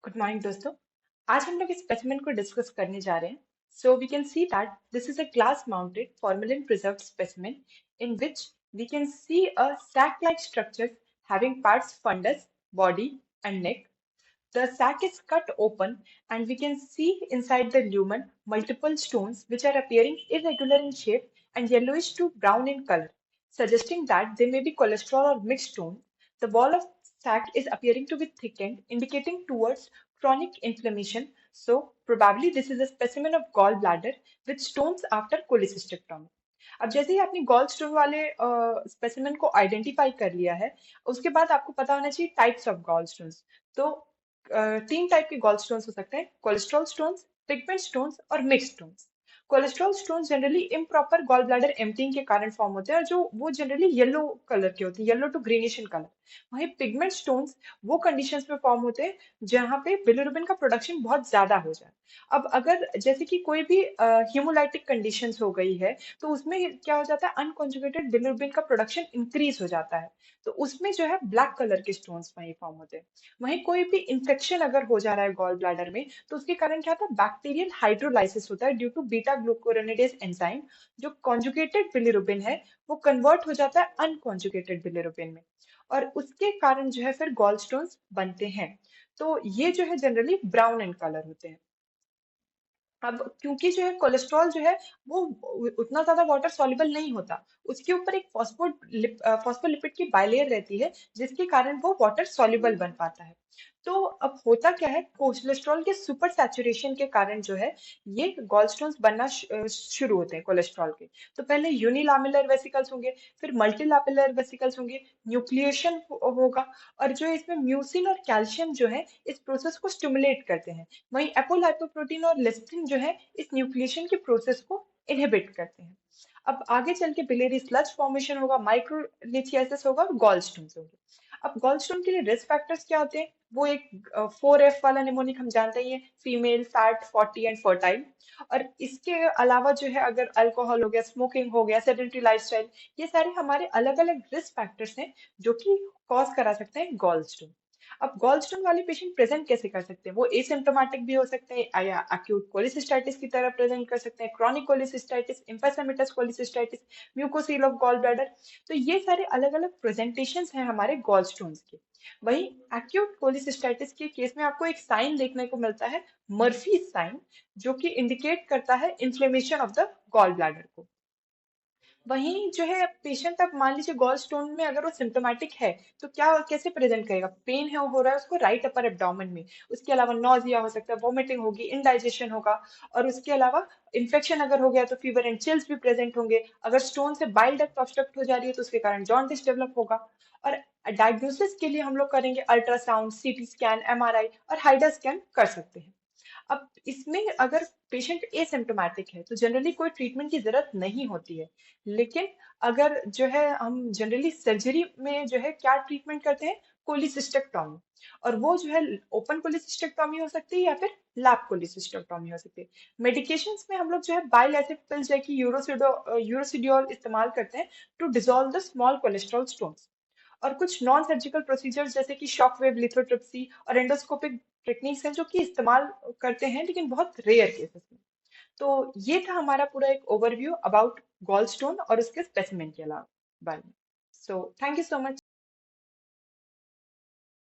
Good morning दोस्तों। आज हम लोग इस स्पेसिमेन को डिस्कस करने जा रहे हैं। So we can see that this is a glass mounted formalin preserved specimen in which we can see a sac like structure having parts fundus, body and neck. The sac is cut open and we can see inside the lumen multiple stones which are appearing irregular in shape and yellowish to brown in color, suggesting that they may be cholesterol or mixed stones. The wall of sac is appearing to be thickened, indicating towards chronic inflammation. So probably this is a specimen of gallbladder with stones after cholecystectomy. अब जैसे ही आपने gall stone वाले specimen को identify कर लिया है, उसके बाद आपको पता होना चाहिए टाइप्स ऑफ गॉल स्टोन्स। तो तीन टाइप के गॉल स्टोन्स हो सकते हैं, कोलेस्ट्रॉल स्टोन्स, पिगमेंट स्टोन्स और mix stones. Cholesterol stones generally improper gall bladder emptying के कारण फॉर्म होते हैं और जो वो जनरली येलो कलर के होते हैं, yellow to greenish in colour. वहीं पिगमेंट स्टोन्स वो कंडीशंस में फॉर्म होते हैं जहाँ पे बिलिरुबिन का प्रोडक्शन बहुत ज्यादा हो जाए। अब अगर जैसे कि कोई भी हीमोलाइटिक कंडीशंस हो गई है, तो उसमें क्या हो जाता है, अनकॉन्जुगेटेड बिलिरुबिन का प्रोडक्शन इंक्रीज हो जाता है, तो उसमें जो है ब्लैक कलर के स्टोन्स वहीं फॉर्म होते हैं। वहीं कोई भी इंफेक्शन अगर हो जा रहा है गॉल ब्लैडर में, तो उसके कारण क्या होता है, बैक्टीरियल हाइड्रोलाइसिस होता है ड्यू टू बीटा ग्लूकोरोनिडेज एंजाइम। जो कॉन्जुगेटेड बिलिरुबिन है वो कन्वर्ट हो जाता है अनकॉन्जुगेटेड बिलिरुबिन में, और उसके कारण जो है फिर गॉल स्टोन्स बनते हैं। तो ये जो है जनरली ब्राउन इन कलर होते हैं। अब क्योंकि जो है कोलेस्ट्रॉल जो है वो उतना ज्यादा वाटर सॉल्युबल नहीं होता, उसके ऊपर एक फॉस्फोलिपिड की बाइलेयर रहती है जिसके कारण वो वाटर सॉल्युबल बन पाता है। तो अब होता क्या है, कोलेस्ट्रॉल के सुपर सैचुरेशन के कारण जो है ये गॉलस्टोन्स बनना शुरू होते हैं कोलेस्ट्रॉल के। तो पहले यूनिलैमेलर वेसिकल्स होंगे, फिर मल्टीलैमेलर वेसिकल्स होंगे, न्यूक्लिएशन होगा, और जो इसमें म्यूसिन और कैल्शियम जो है इस प्रोसेस को स्टिमुलेट करते हैं। वहीं एपोलाइपोप्रोटीन और लेस्टिन जो है इस न्यूक्लिएशन के प्रोसेस को इनहिबिट करते हैं। अब आगे चल के बिलियरी स्लज फॉर्मेशन होगा, माइक्रोलिथियासिस होगा और गॉल स्टोन्स होंगे। अब गॉल स्टोन के लिए रिस्क फैक्टर्स क्या होते हैं, वो एक 4F वाला निमोनिक हम जानते ही हैं, फीमेल, फैट, 40 एंड फर्टाइल। और इसके अलावा जो है अगर अल्कोहल हो गया, स्मोकिंग हो गया, सेडेंटरी लाइफस्टाइल, ये सारे हमारे अलग अलग रिस्क फैक्टर्स हैं जो कि कॉज करा सकते हैं गॉल स्टोन। अब गॉलस्टोन वाले पेशेंट प्रेजेंट कैसे कर सकते हैं, वो एसिम्प्टोमेटिक भी हो सकते हैं या अक्यूट कोलिसिस्टाइटिस की तरह प्रेजेंट कर सकते हैं, chronic cholecystitis, emphysematous cholecystitis, mucocele of gall bladder. तो ये सारे अलग अलग प्रेजेंटेशंस हैं हमारे गॉलस्टोन्स के। वहीं एक्यूट कोलिसिस्टाइटिस के केस में आपको एक साइन देखने को मिलता है, मर्फी साइन, जो कि इंडिकेट करता है inflammation of the gall bladder को। वहीं जो है पेशेंट, अब मान लीजिए गॉल स्टोन में अगर वो सिम्टोमेटिक है, तो क्या कैसे प्रेजेंट करेगा, पेन है हो रहा है उसको राइट अपर एब्डोमेन में, उसके अलावा नॉजिया हो सकता है, वोमिटिंग होगी, इंडाइजेशन होगा, और उसके अलावा इन्फेक्शन अगर हो गया तो फीवर एंड चिल्स भी प्रेजेंट होंगे। अगर स्टोन से बाइल डक्ट ऑब्स्ट्रक्ट हो जा रही है तो उसके कारण जॉन्डिस डेवलप होगा। और डायग्नोसिस के लिए हम लोग करेंगे अल्ट्रासाउंड, सीटी स्कैन, एमआरआई और हाइडा स्कैन कर सकते हैं। अब इसमें अगर पेशेंट एसिम्टोमेटिक है तो जनरली कोई ट्रीटमेंट की जरूरत नहीं होती है। लेकिन अगर जो है हम जनरली सर्जरी में जो है क्या ट्रीटमेंट करते हैं, कोलिसिस्टेक्टॉमी। और वो जो है ओपन कोलिसिस्टेक्टॉमी हो सकती है या फिर लैप कोलिसिस्टेक्टॉमी हो सकती है। मेडिकेशंस में हम लोग जो है बाइल एसिड पिल्स जैकी यूरोसिडियोल इस्तेमाल करते हैं to dissolve the small cholesterol stones. और कुछ नॉन सर्जिकल प्रोसीजर्स जैसे कि शॉक वेव लिथोट्रिप्सी और एंडोस्कोपिक टेक्निक्स हैं जो कि इस्तेमाल करते हैं, लेकिन बहुत रेयर केसेस में। तो ये था हमारा पूरा एक ओवरव्यू अबाउट गॉल स्टोन और उसके स्पेसिमेन के अलावा बारे में। So thank you so much.